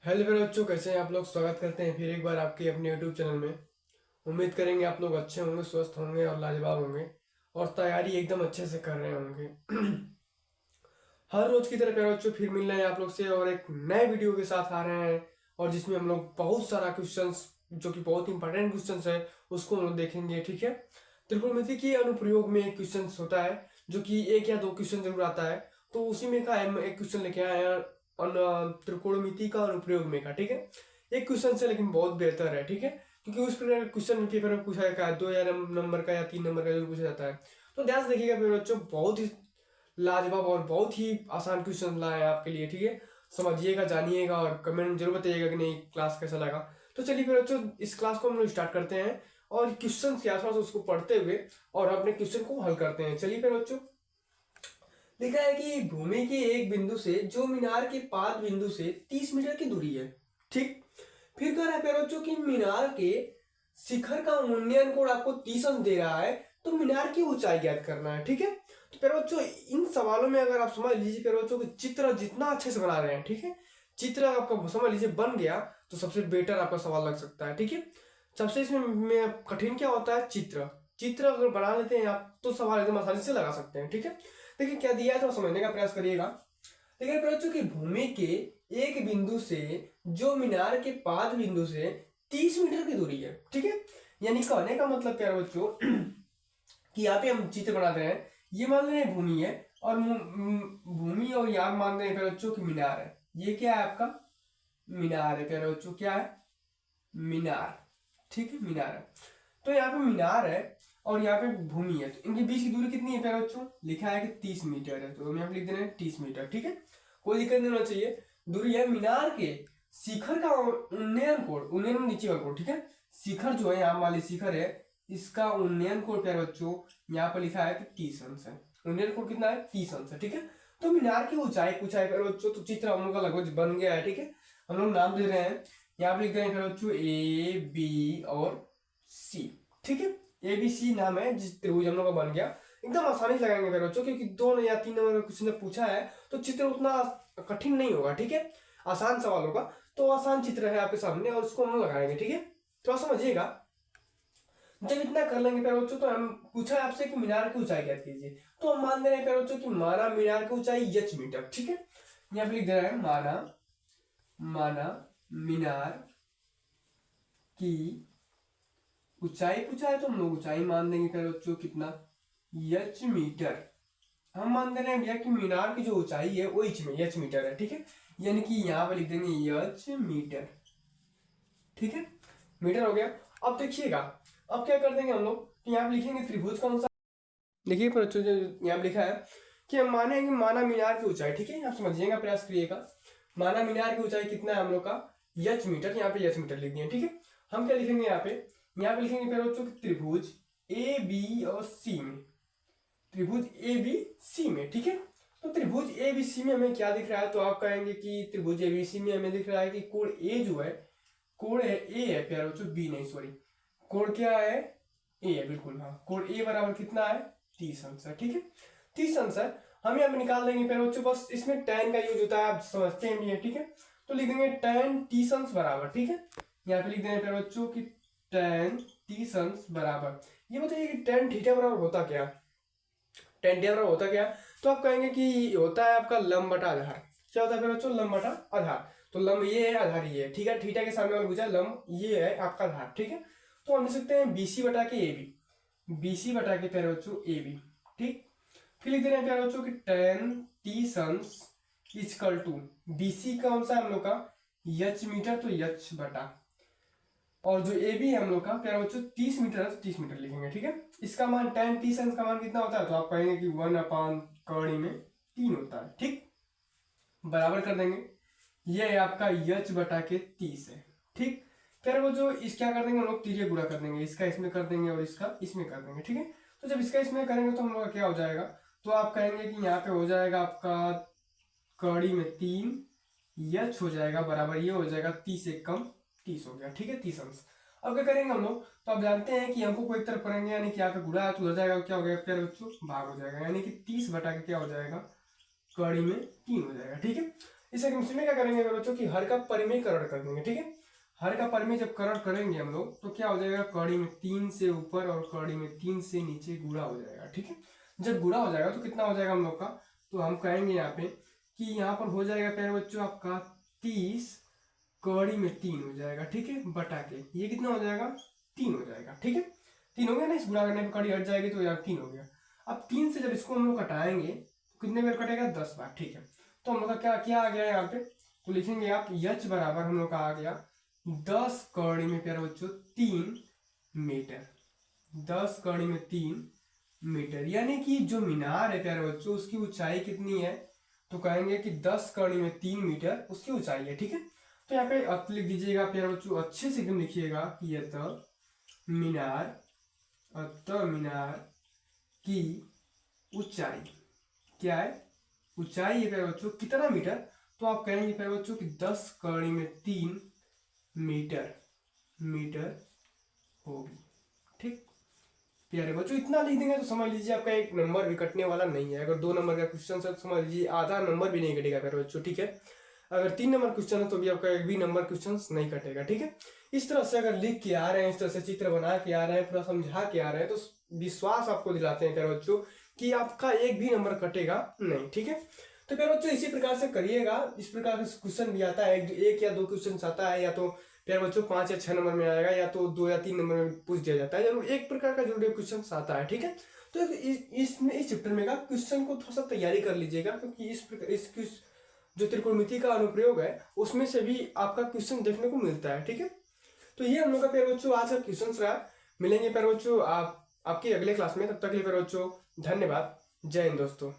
Hello मेरे बच्चों, कैसे हैं आप लोग। स्वागत करते हैं फिर एक बार आपके अपने यूट्यूब चैनल में। उम्मीद करेंगे आप लोग अच्छे होंगे, स्वस्थ होंगे और लाजवाब होंगे और तैयारी एकदम अच्छे से कर रहे होंगे। हर रोज की तरह प्यारे बच्चों फिर मिल रहे हैं आप लोग से और एक नए वीडियो के साथ आ रहे हैं। और जिसमें हम लोग बहुत सारा क्वेश्चंस जो कि बहुत इंपॉर्टेंट क्वेश्चंस है उसको हम लोग देखेंगे। ठीक है। त्रिकोणमिति के अनुप्रयोग में एक क्वेश्चन होता है जो कि एक या दो क्वेश्चन जरूर आता है। तो उसी में का हम एक क्वेश्चन लेके आए हैं त्रिकोणमिति का अनुप्रयोग में का। ठीक है। एक क्वेश्चन से लेकिन बहुत बेहतर है। ठीक है। क्योंकि उस प्रकार क्वेश्चन पेपर में पूछा जाता है 2 या नंबर का या 3 नंबर का जरूर पूछा जाता है। तो ध्यान से देखिएगा मेरे बच्चों, बहुत ही लाजवाब और बहुत ही आसान क्वेश्चन लाए हैं आपके लिए। ठीक है। समझिएगा, जानिएगा और कमेंट में जरूर बताइएगा कि नहीं क्लास कैसा लगा। तो चलिए फिर बच्चों इस क्लास को हम लोग स्टार्ट करते हैं और क्वेश्चन के आसपास उसको पढ़ते हुए और अपने क्वेश्चन को हल करते हैं। चलिए फिर बच्चों, लिखा है कि भूमि के एक बिंदु से जो मीनार के पाद बिंदु से 30 मीटर की दूरी है। ठीक। फिर कह रहा है प्यारे बच्चों कि मीनार के शिखर का उन्नयन कोण आपको 30 अंक दे रहा है, तो मीनार की ऊंचाई ज्ञात करना है। ठीक है। तो प्यारे बच्चों इन सवालों में अगर आप समझ लीजिए प्यारे बच्चों कि चित्र जितना अच्छे से बना रहे हैं, ठीक है, चित्र आपका समझ लीजिए बन गया तो सबसे बेटर आपका सवाल लग सकता है। ठीक है। सबसे इसमें कठिन क्या होता है, चित्र। चित्र अगर बना लेते हैं आप तो सवाल एकदम आसानी से लगा सकते हैं। ठीक है। देखिए क्या दिया है तो समझने का प्रयास करिएगा। देखिए प्यारे बच्चों कि भूमि के एक बिंदु से जो मीनार के पाद बिंदु से 30 मीटर की दूरी है। ठीक है। यानी कहने का मतलब प्यारे बच्चों कि यहाँ पे हम चित्र बना रहे हैं, ये मान रहे हैं भूमि है और भूमि और यहाँ मान रहे हैं प्यारे बच्चों की मीनार है। ये क्या है आपका मीनार है प्यारे बच्चों, क्या है मीनार। ठीक है, मीनार है। तो यहाँ पे मीनार है और यहाँ पे भूमि है, तो इनके बीच की दूरी कितनी है प्यारे बच्चों, लिखा है कि 30 मीटर है, तो हम यहाँ पे लिख दे रहे हैं 30 मीटर। ठीक है, कोई दिक्कत नहीं होना चाहिए। दूरी है मीनार के शिखर का उन्नयन कोण, उन्नयन नीचे का कोण। ठीक है, शिखर जो है यहाँ वाली शिखर है, इसका उन्नयन कोण प्यारे बच्चों यहाँ पर लिखा है कि 30 अंश है। उन्नयन कोण कितना है, 30 अंश है। ठीक है। तो मीनार की ऊंचाई पूछा है प्यारे बच्चों, तो चित्र हम लोग का लगभग बन गया है। ठीक है, हम लोग नाम दे रहे हैं, यहाँ पे लिख रहे हैं बच्चों ए बी और सी। ठीक है, ए बी सी नाम है जिस त्रिभुज हम लोग का बन गया। एकदम आसानी से लगाएंगे मेरे बच्चों, क्योंकि 2 या 3 नंबर का किसी ने पूछा है तो चित्र उतना कठिन नहीं होगा। ठीक है, आसान सवाल होगा। तो आसान चित्र है आपके सामने और उसको हम लोग लगाएंगे। ठीक है, तो समझिएगा। जब इतना कर लेंगे प्यारे बच्चों तो हम पूछा है आपसे कि मीनार की ऊंचाई ज्ञात कीजिए, तो हम मान दे रहे हैं प्यारे बच्चों कि माना मीनार की ऊंचाई h मीटर। ठीक है, यहाँ पे लिख दे रहा है माना माना मीनार की ऊंचाई पूछा है तो हम लोग ऊंचाई मान देंगे प्यारे बच्चों कितना, h मीटर। हम मान दे रहे हैं भैया कि मीनार की जो ऊंचाई है वो h मीटर है। ठीक है, यानी कि यहाँ पे लिख देंगे h मीटर। ठीक है, मीटर हो गया। अब देखिएगा, अब क्या कर देंगे हम लोग कि यहाँ पे लिखेंगे त्रिभुज कौन सा। देखिए पर जो यहाँ पे लिखा है कि हम मानेंगे माना मीनार की ऊंचाई। ठीक है, आप समझिएगा, प्रयास करिएगा। माना मीनार की ऊंचाई कितना है हम लोग का, h मीटर। यहाँ पे h मीटर लिख दिए। ठीक है, हम क्या लिखेंगे यहाँ पे लिखेंगे प्यारे बच्चों त्रिभुज ए बी और सी में, त्रिभुज ए बी सी में। ठीक है, तो त्रिभुज ए बी सी में हमें क्या दिख रहा है, तो आप कहेंगे कि त्रिभुज ए बी सी में हमें दिख रहा है कि कोण ए जो है, कोण है ए है प्यारे बच्चों, बी नहीं सॉरी, कोण क्या है ए है, बिल्कुल हाँ। कोण ए बराबर कितना है, 30 अंश है। ठीक है, 30 अंश है। हम यहाँ पे निकाल देंगे प्यारे बच्चों, बस इसमें tan का यूज होता है, आप समझते हैं भी। ठीक है, तो लिख देंगे tan 30 अंश बराबर, ठीक है, यहाँ पे लिख देंगे प्यारे बच्चों की tan 30 अंश बराबर। ये बताइए कि tan थीटा बराबर होता क्या, tan थीटा बराबर होता क्या, तो आप कहेंगे कि होता है आपका लंब बटा आधार। क्या होता है प्यारे बच्चों, लंब बटा आधार। तो लंब ये है, आधार ये है। ठीक है, थीटा के सामने वाला भुजा, लंब ये है आपका आधार। ठीक है, तो हम लिख सकते हैं बीसी बटा के ए बी, बीसी बटा के प्यारे बच्चों ए बी। ठीक, फिर लिख दे रहे हैं प्यारे बच्चों की tan 30 अंश इजकल टू बीसी कौन सा हम लोग का, h मीटर, तो h बटा, और जो ए बी है हम लोग का प्यारे बच्चों 30 मीटर है तो 30 मीटर लिखेंगे। ठीक है, इसका मान tan 30 अंश का मान कितना होता है, तो आप कहेंगे कि 1/3 में 3 होता है। ठीक, बराबर कर देंगे, ये है आपका h बटा के 30 है। ठीक, फिर वो जो इस क्या कर देंगे हम लोग, तीजे गुणा कर देंगे, इसका इसमें कर देंगे और इसका इसमें कर देंगे। ठीक है, तो जब इसका इसमें करेंगे तो हम लोग का क्या हो जाएगा, तो आप कहेंगे कि यहाँ पे हो जाएगा आपका कड़ी में 3 h हो जाएगा बराबर, ये हो जाएगा 30 एक कम 30 हो गया। ठीक है, 30 अंश। अब क्या करेंगे हम लोग, तो आप जानते हैं कि हमको कोई तरफ करेंगे, यानी कि यहाँ पे गुणा तो हो जाएगा, क्या हो गया प्यारे बच्चों, भाग हो जाएगा, यानी कि 30 बटा के क्या हो जाएगा, कड़ी में 3 हो जाएगा। ठीक है, इसे केमिस्ट्री में क्या करेंगे प्यारे बच्चों कि हर का परिमेयकरण कर देंगे, ठीक है। हर का परिमेय जब करण करेंगे हम लोग तो क्या हो जाएगा, कड़ी में 3 से ऊपर और कड़ी में 3 से नीचे गुणा हो जाएगा, ठीक है। जब गुणा हो जाएगा तो कितना हो जाएगा हम लोग का, तो हम कहेंगे यहाँ पे कि यहाँ पर हो जाएगा प्यारे बच्चों आपका 30 कड़ी में 3 हो जाएगा, ठीक है, बटा के ये कितना हो जाएगा 3 हो जाएगा, ठीक है। 3 हो गया ना, इस गुणा करने पर कड़ी हट जाएगी तो यहाँ 3 हो गया। अब 3 से जब इसको हम लोग घटाएंगे तो कितने बार कटेगा, 10 बार, ठीक है। तो हम लोग का क्या क्या आ गया यहाँ पे, तो लिखेंगे आप h बराबर हम लोग का आ गया 10 कड़ी में प्यारे बच्चों 3 मीटर, 10 कड़ी में 3 मीटर, यानी कि जो मीनार है प्यारे बच्चों उसकी ऊंचाई कितनी है, तो कहेंगे कि 10 कड़ी में 3 मीटर उसकी ऊंचाई है, ठीक है। तो यहाँ पे लिख दीजिएगा प्यारे बच्चों, अच्छे से एकदम लिखिएगा कि मीनार की ऊंचाई क्या है, ऊंचाई है प्यारे बच्चों कितना मीटर, तो आप कहेंगे प्यारे बच्चों कि 10 कड़ी में 3 मीटर होगी, ठीक। प्यारे बच्चों इतना लिख देंगे तो समझ लीजिए आपका एक नंबर भी कटने वाला नहीं है। अगर 2 नंबर का क्वेश्चन है तो समझ लीजिए आधा नंबर भी नहीं कटेगा प्यारे बच्चों, ठीक है। अगर 3 नंबर क्वेश्चन है तो भी आपका एक भी नंबर क्वेश्चन नहीं कटेगा, ठीक है। इस तरह से अगर लिख के आ रहे हैं, इस तरह से चित्र बना के आ रहे हैं, पूरा समझा के आ रहे हैं, तो विश्वास आपको दिलाते हैं प्यारे बच्चों कि आपका एक भी नंबर कटेगा नहीं, ठीक है। तो प्यारे बच्चों इसी प्रकार से करिएगा, इस प्रकार से क्वेश्चन भी आता है, एक या 2 क्वेश्चन आता है, या तो प्यारे बच्चों 5 या 6 नंबर में आएगा, या तो 2 या 3 नंबर में पूछ दिया जाता है, जरूर एक प्रकार का जरूर क्वेश्चन आता है, ठीक है। तो इसमें इस चैप्टर में का क्वेश्चन को थोड़ा सा तैयारी कर लीजिएगा, क्योंकि इस जो त्रिकोणमिति का अनुप्रयोग है उसमें से भी आपका क्वेश्चन देखने को मिलता है, ठीक है। तो ये हम लोग का प्यारे बच्चों आज का क्वेश्चन रहा। मिलेंगे प्यारे बच्चों आपके अगले क्लास में, तब तक के लिए प्यारे बच्चों धन्यवाद, जय हिंद दोस्तों।